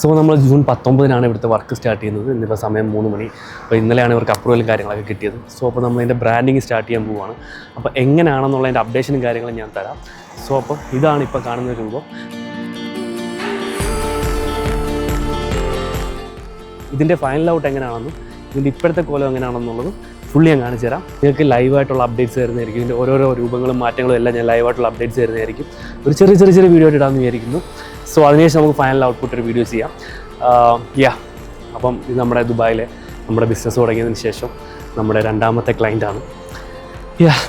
So നമ്മൾ June 19 ഇവിടുത്തെ work start ചെയ്യുന്നത്. ഇന്നിപ്പോൾ സമയം 3 മണി. അപ്പോൾ ഇന്നലെയാണ് ഇവർക്ക് അപ്രൂവലും കാര്യങ്ങളൊക്കെ കിട്ടിയത്. സോ അപ്പോൾ നമ്മളതിൻ്റെ ബ്രാൻഡിങ് സ്റ്റാർട്ട് ചെയ്യാൻ പോവുകയാണ്. അപ്പോൾ എങ്ങനെയാണെന്നുള്ളതിൻ്റെ അപ്ഡേഷനും കാര്യങ്ങളും ഞാൻ തരാം. സോ അപ്പോൾ ഇതാണ് ഇപ്പോൾ കാണുന്ന രൂപം. ഇതിൻ്റെ ഫൈനൽ ഔട്ട് എങ്ങനെയാണെന്നും ഇതിൻ്റെ ഇപ്പോഴത്തെ കോലം എങ്ങനെയാണെന്നുള്ളതും ഫുള്ളി ഞാൻ കാണിച്ചു തരാം. നിങ്ങൾക്ക് ലൈവായിട്ടുള്ള അപ്ഡേറ്റ്സ് തരുന്നതായിരിക്കും. ഇതിൻ്റെ ഓരോരോ രൂപങ്ങളും മാറ്റങ്ങളും എല്ലാം ഞാൻ ലൈവായിട്ടുള്ള അപ്ഡേറ്റ്സ് തരുന്നതായിരിക്കും. ഒരു ചെറിയ വീഡിയോ ഇടാമെന്ന് വിചാരിക്കുന്നു. സോ അതിനുശേഷം നമുക്ക് ഫൈനൽ ഔട്ട്പുട്ട് ഒരു വീഡിയോ ചെയ്യാം. അപ്പം ഇത് നമ്മുടെ ദുബായിലെ നമ്മുടെ ബിസിനസ് തുടങ്ങിയതിന് ശേഷം നമ്മുടെ രണ്ടാമത്തെ ക്ലയൻറ്റാണ്.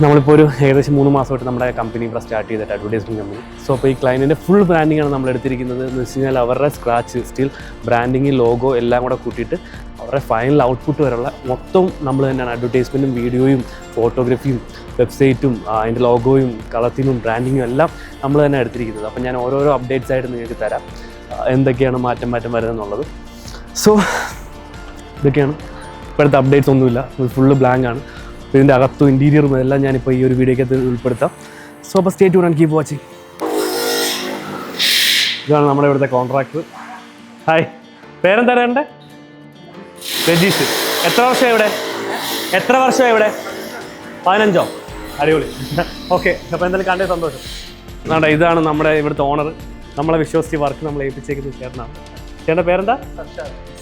നമ്മളിപ്പോൾ ഒരു ഏകദേശം 3 മാസമായിട്ട് നമ്മുടെ കമ്പനി ഇവിടെ സ്റ്റാർട്ട് ചെയ്തിട്ട് അഡ്വർടൈസ്മെൻറ്റ് കമ്പനി. സോ അപ്പോൾ ഈ ക്ലയൻറ്റിൻ്റെ ഫുൾ ബ്രാൻഡിങ്ങാണ് നമ്മൾ എടുത്തിരിക്കുന്നത്. എന്ന് വെച്ച് കഴിഞ്ഞാൽ അവരുടെ സ്ക്രാച്ച് സ്റ്റിൽ ബ്രാൻഡിങ് ലോഗോ എല്ലാം കൂടെ കൂട്ടിയിട്ട് അവരുടെ ഫൈനൽ ഔട്ട്പുട്ട് വരെയുള്ള മൊത്തം നമ്മൾ തന്നെയാണ് അഡ്വർടൈസ്മെൻറ്റും വീഡിയോയും ഫോട്ടോഗ്രാഫിയും വെബ്സൈറ്റും അതിൻ്റെ ലോഗോയും കളത്തിനും ബ്രാൻഡിങ്ങും എല്ലാം നമ്മൾ തന്നെ എടുത്തിരിക്കുന്നത്. അപ്പം ഞാൻ ഓരോരോ അപ്ഡേറ്റ്സ് ആയിട്ട് നിങ്ങൾക്ക് തരാം എന്തൊക്കെയാണ് മാറ്റം വരുന്നതെന്നുള്ളത്. സോ ഇതൊക്കെയാണ് ഇപ്പോഴത്തെ അപ്ഡേറ്റ്സ്. ഒന്നുമില്ല, ഫുള്ള് ബ്ലാങ്ക് ആണ്. ഇതിൻ്റെ അകത്തും ഇൻറ്റീരിയറും എല്ലാം ഞാനിപ്പോൾ ഈ ഒരു വീഡിയോക്കകത്ത് ഉൾപ്പെടുത്താം. സോ അപ്പോൾ stay tune and keep watching. ഇതാണ് നമ്മുടെ ഇവിടുത്തെ കോൺട്രാക്ടർ. ഹായ്, പേരെന്താ പറയണ്ടേ? രജീഷ്. എത്ര വർഷമായി ഇവിടെ? 15. അടിപൊളി. ഓക്കെ, അപ്പോൾ എന്തായാലും കണ്ടേ സന്തോഷം. എന്നാ ഇതാണ് നമ്മുടെ ഇവിടുത്തെ ഓണർ. നമ്മളെ വിശ്വസിച്ച് വർക്ക് നമ്മൾ ഏൽപ്പിച്ചേക്കുന്ന ചേട്ടനാണ്. ചേട്ടൻ്റെ പേരെന്താ?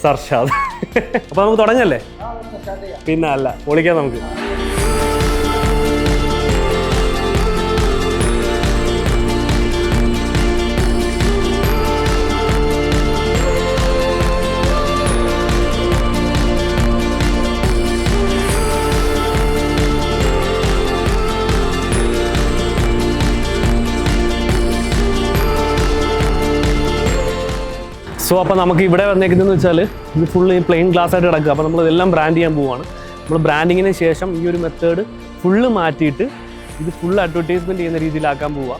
സർഷാദ്. അപ്പോൾ നമുക്ക് തുടങ്ങല്ലേ? പിന്നെ അല്ല, പൊളിക്കാം നമുക്ക്. സോ അപ്പോൾ നമുക്ക് ഇവിടെ വന്നേക്കുന്നതെന്ന് വെച്ചാൽ ഇത് ഫുള്ള് ഈ പ്ലെയിൻ ഗ്ലാസ് ആയിട്ട് കിടക്കുക. അപ്പോൾ നമ്മളിതെല്ലാം ബ്രാൻഡ് ചെയ്യാൻ പോവുകയാണ്. നമ്മൾ ബ്രാൻഡിങ്ങിന് ശേഷം ഈ ഒരു മെത്തേഡ് ഫുള്ള് മാറ്റിയിട്ട് ഇത് ഫുള്ള് അഡ്വർടൈസ്മെൻറ്റ് ചെയ്യുന്ന രീതിയിലാക്കാൻ പോവുക.